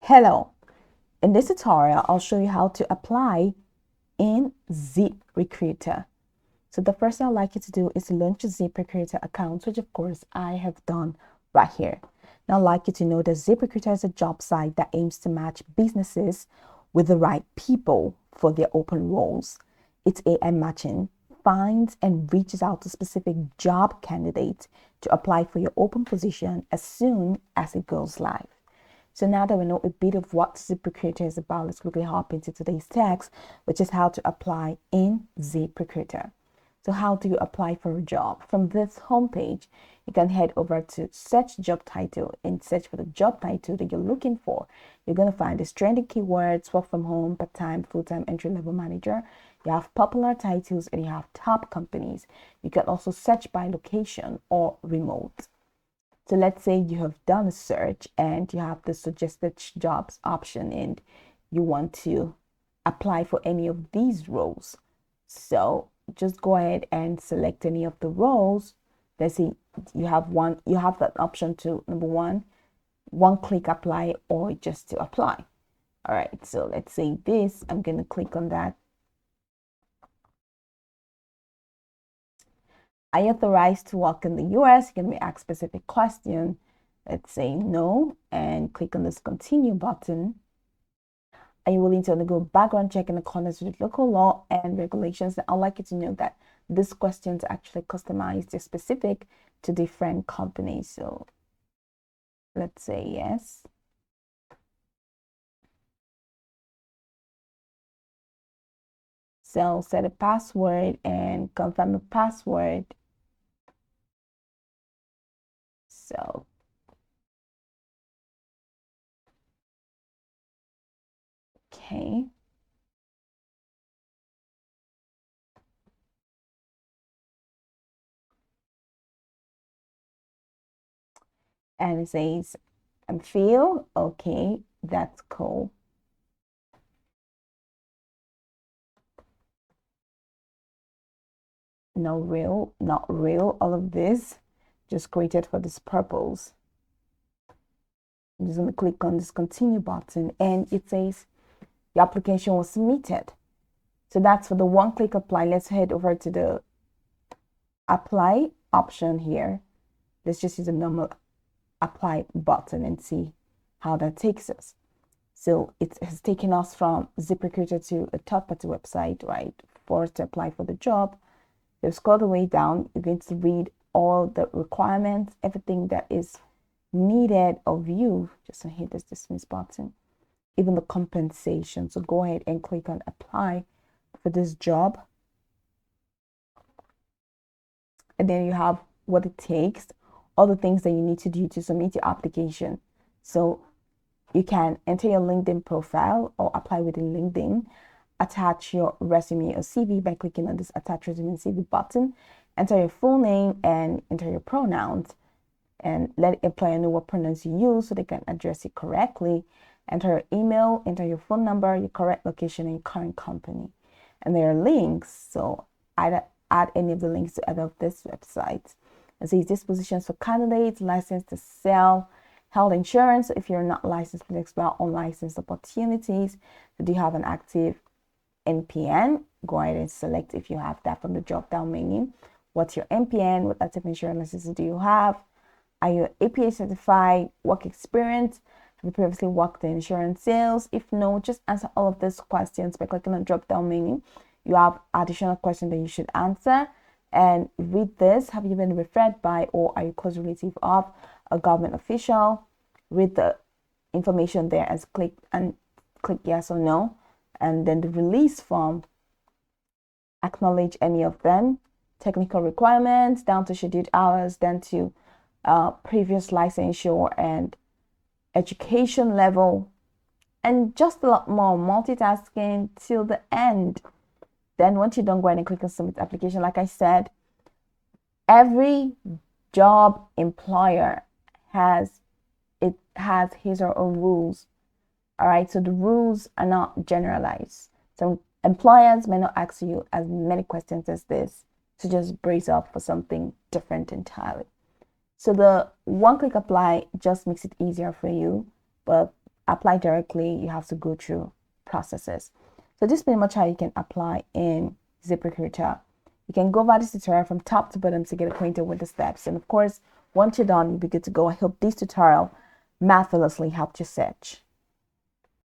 Hello, in this tutorial, I'll show you how to apply in ZipRecruiter. So the first thing I'd like you to do is to launch a ZipRecruiter account, which of course I have done right here. Now I'd like you to know that ZipRecruiter is a job site that aims to match businesses with the right people for their open roles. It's AI matching, finds and reaches out to specific job candidates to apply for your open position as soon as it goes live. So now that we know a bit of what ZipRecruiter is about, let's quickly hop into today's text, which is how to apply in ZipRecruiter. So how do you apply for a job? From this homepage, you can head over to search job title and search for the job title that you're looking for. You're going to find these trending keywords: work from home, part-time, full-time, entry-level manager. You have popular titles and you have top companies. You can also search by location or remote. So let's say you have done a search and you have the suggested jobs option and you want to apply for any of these roles. So just go ahead and select any of the roles. Let's say you have that option to, number one click apply or just to apply. All right, so let's say this, I'm going to click on that. Are you authorized to work in the US? You can be asked specific question. Let's say no, and click on this continue button. Are you willing to undergo background check in accordance with local law and regulations? I'd like you to know that these questions are actually customized. They're specific to different companies. So let's say yes. So set a password and confirm the password. So okay. And it says and feel okay, that's cool. No real, not real, all of this just created for this purpose. I'm just going to click on this continue button and it says the application was submitted. So that's for the one click apply. Let's head over to the apply option here. Let's just use a normal apply button and see how that takes us. So it has taken us from ZipRecruiter to a third-party website, right, for us to apply for the job. You scroll the way down, you're going to read all the requirements, everything that is needed of you. Just hit this dismiss button, even the compensation. So go ahead and click on apply for this job. And then you have what it takes, all the things that you need to do to submit your application. So you can enter your LinkedIn profile or apply within LinkedIn. Attach your resume or CV by clicking on this attach resume and CV button. Enter your full name and enter your pronouns. And let employer know what pronouns you use so they can address you correctly. Enter your email, enter your phone number, your correct location, and your current company. And there are links. So either add any of the links to either of this website. And so these positions for candidates licensed to sell health insurance. So if you're not licensed, please explore unlicensed opportunities. So do you have an active NPN? Go ahead and select if you have that from the drop down menu. What's your NPN? What active insurance licenses do you have? Are you APA certified? Work experience? Have you previously worked in insurance sales? If no, just answer all of these questions by clicking on the drop down menu. You have additional questions that you should answer. And read this. Have you been referred by or are you close relative of a government official? Read the information there and click yes or no. And then the release form, acknowledge any of them. Technical requirements down to scheduled hours, then to previous licensure and education level, and just a lot more multitasking till the end. Then once you're done, go ahead and click on submit application. Like I said, every job employer has his or her own rules. All right, so the rules are not generalized. So employers may not ask you as many questions as this. So just brace up for something different entirely. So the one-click apply just makes it easier for you. But apply directly, you have to go through processes. So this is pretty much how you can apply in ZipRecruiter. You can go over this tutorial from top to bottom to get acquainted with the steps. And of course, once you're done, you'll be good to go. I hope this tutorial marvelously helped your search.